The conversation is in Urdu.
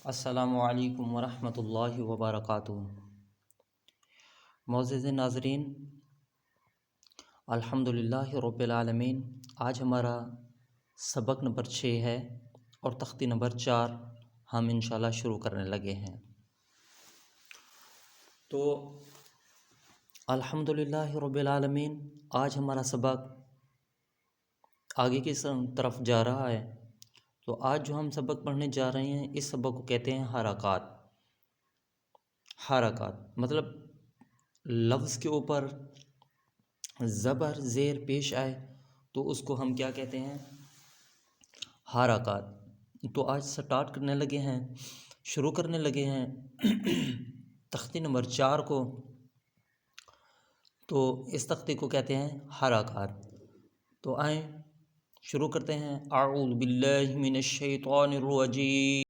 السلام علیکم ورحمۃ اللہ وبرکاتہ۔ معزز ناظرین، الحمدللہ رب العالمین۔ آج ہمارا سبق نمبر 6 ہے اور تختی نمبر 4 ہم انشاءاللہ شروع کرنے لگے ہیں۔ تو الحمدللہ رب العالمین، آج ہمارا سبق آگے کی طرف جا رہا ہے۔ تو آج جو ہم سبق پڑھنے جا رہے ہیں، اس سبق کو کہتے ہیں حرکات۔ حرکات مطلب لفظ کے اوپر زبر زیر پیش آئے تو اس کو ہم کیا کہتے ہیں؟ حرکات۔ تو آج سٹارٹ کرنے لگے ہیں، شروع کرنے لگے ہیں تختی نمبر 4 کو۔ تو اس تختی کو کہتے ہیں حرکات۔ تو آئیں شروع کرتے ہیں۔ اعوذ باللہ من الشیطان الرجیم۔